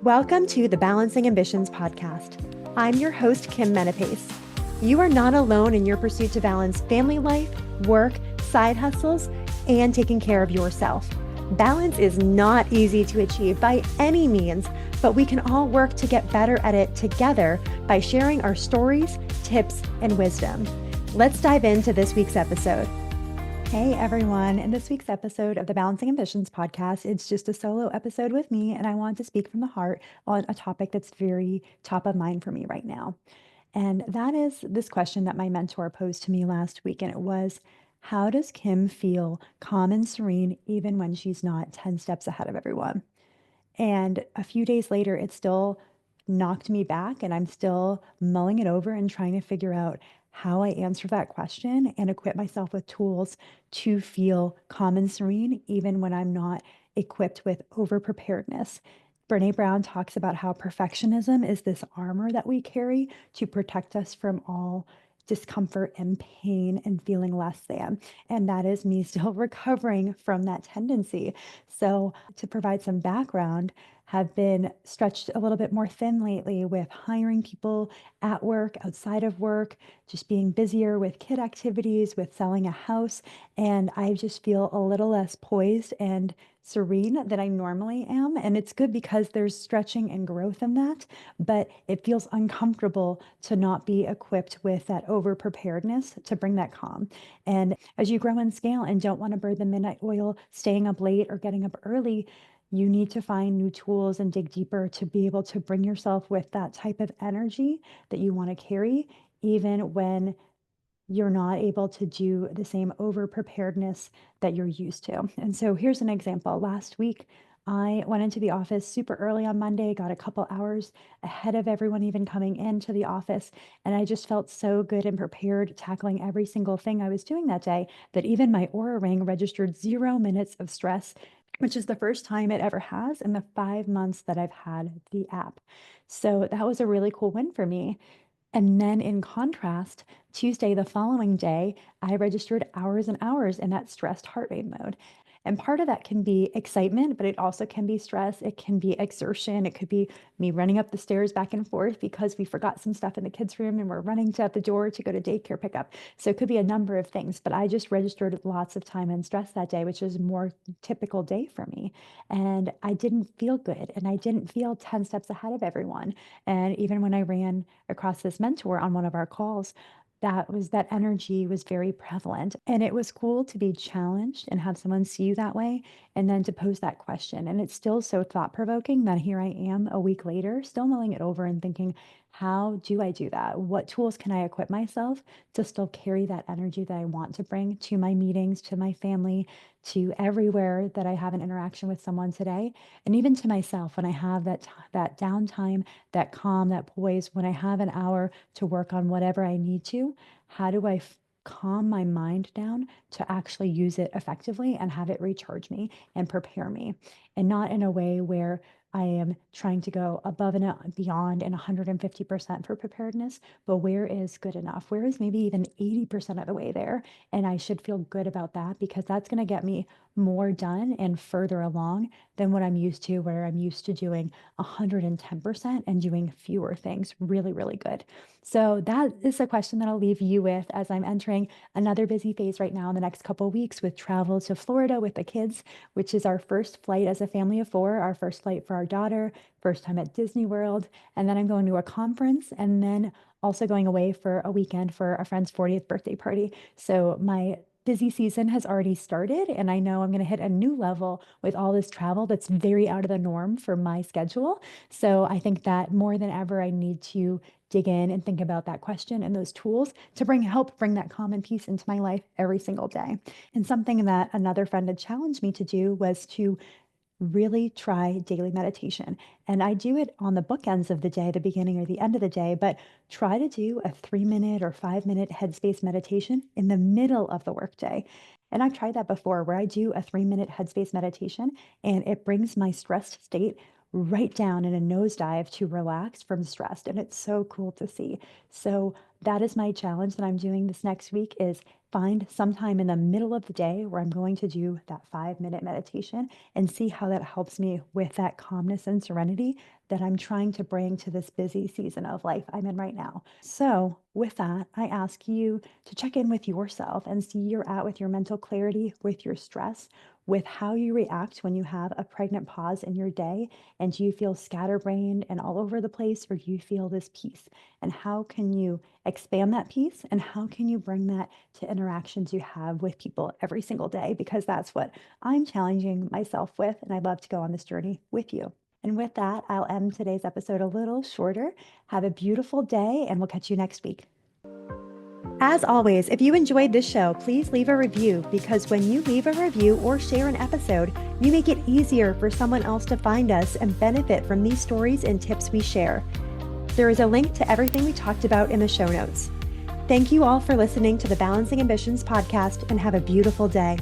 Welcome to the Balancing Ambitions podcast. I'm your host, Kim Menapace. You are not alone in your pursuit to balance family life, work, side hustles, and taking care of yourself. Balance is not easy to achieve by any means, but we can all work to get better at it together by sharing our stories, tips, and wisdom. Let's dive into this week's episode. Hey everyone, in this week's episode of the Balancing Ambitions podcast, it's just a solo episode with me, and I want to speak from the heart on a topic that's very top of mind for me right now. And that is this question that my mentor posed to me last week, and it was, how does Kim feel calm and serene even when she's not 10 steps ahead of everyone? And a few days later, it still knocked me back, and I'm still mulling it over and trying to figure out how I answer that question and equip myself with tools to feel calm and serene, even when I'm not equipped with over-preparedness. Brene Brown talks about how perfectionism is this armor that we carry to protect us from all discomfort and pain and feeling less than. And that is me still recovering from that tendency. So, to provide some background, have been stretched a little bit more thin lately with hiring people at work, outside of work, just being busier with kid activities, with selling a house. And I just feel a little less poised and serene than I normally am. And it's good because there's stretching and growth in that, but it feels uncomfortable to not be equipped with that over preparedness to bring that calm. And as you grow in scale and don't want to burn the midnight oil, staying up late or getting up early, you need to find new tools and dig deeper to be able to bring yourself with that type of energy that you want to carry, even when you're not able to do the same over preparedness that you're used to. And so here's an example. Last week, I went into the office super early on Monday, got a couple hours ahead of everyone even coming into the office. And I just felt so good and prepared tackling every single thing I was doing that day that even my Aura Ring registered 0 minutes of stress, which is the first time it ever has in the 5 months that I've had the app. So that was a really cool win for me. And then in contrast, Tuesday, the following day, I registered hours and hours in that stressed heart rate mode. And part of that can be excitement, but it also can be stress. It can be exertion. It could be me running up the stairs back and forth because we forgot some stuff in the kids' room and we're running to the door to go to daycare pickup. So it could be a number of things, but I just registered lots of time and stress that day, which is a more typical day for me. And I didn't feel good and I didn't feel 10 steps ahead of everyone. And even when I ran across this mentor on one of our calls, that energy was very prevalent. And it was cool to be challenged and have someone see you that way and then to pose that question. And it's still so thought-provoking that here I am a week later, still mulling it over and thinking, how do I do that? What tools can I equip myself to still carry that energy that I want to bring to my meetings, to my family, to everywhere that I have an interaction with someone today, and even to myself when I have that downtime, that calm, that poise, when I have an hour to work on whatever I need to, how do I calm my mind down to actually use it effectively and have it recharge me and prepare me, and not in a way where I am trying to go above and beyond and 150% for preparedness, but where is good enough? Where is maybe even 80% of the way there? And I should feel good about that because that's going to get me more done and further along than what I'm used to, where I'm used to doing 110% and doing fewer things really, really good. So that is a question that I'll leave you with as I'm entering another busy phase right now in the next couple of weeks with travel to Florida with the kids, which is our first flight as a family of four, our first flight for our daughter, first time at Disney World. And then I'm going to a conference and then also going away for a weekend for a friend's 40th birthday party. So my busy season has already started, and I know I'm going to hit a new level with all this travel that's very out of the norm for my schedule. So I think that more than ever, I need to dig in and think about that question and those tools to help bring that calm and peace into my life every single day. And something that another friend had challenged me to do was to really try daily meditation. And I do it on the bookends of the day, the beginning or the end of the day, but try to do a 3 minute or 5 minute headspace meditation in the middle of the workday. And I've tried that before where I do a 3 minute headspace meditation and it brings my stressed state right down in a nosedive to relax from stress. And it's so cool to see. So That is my challenge that I'm doing this next week is find some time in the middle of the day where I'm going to do that 5-minute meditation and see how that helps me with that calmness and serenity that I'm trying to bring to this busy season of life I'm in right now. So, with that, I ask you to check in with yourself and see you're at with your mental clarity, with your stress, with how you react when you have a pregnant pause in your day. And do you feel scatterbrained and all over the place, or do you feel this peace? And how can you expand that peace? And how can you bring that to interactions you have with people every single day? Because that's what I'm challenging myself with. And I'd love to go on this journey with you. And with that, I'll end today's episode a little shorter. Have a beautiful day, and we'll catch you next week. As always, if you enjoyed this show, please leave a review, because when you leave a review or share an episode, you make it easier for someone else to find us and benefit from these stories and tips we share. There is a link to everything we talked about in the show notes. Thank you all for listening to the Balancing Ambitions podcast, and have a beautiful day.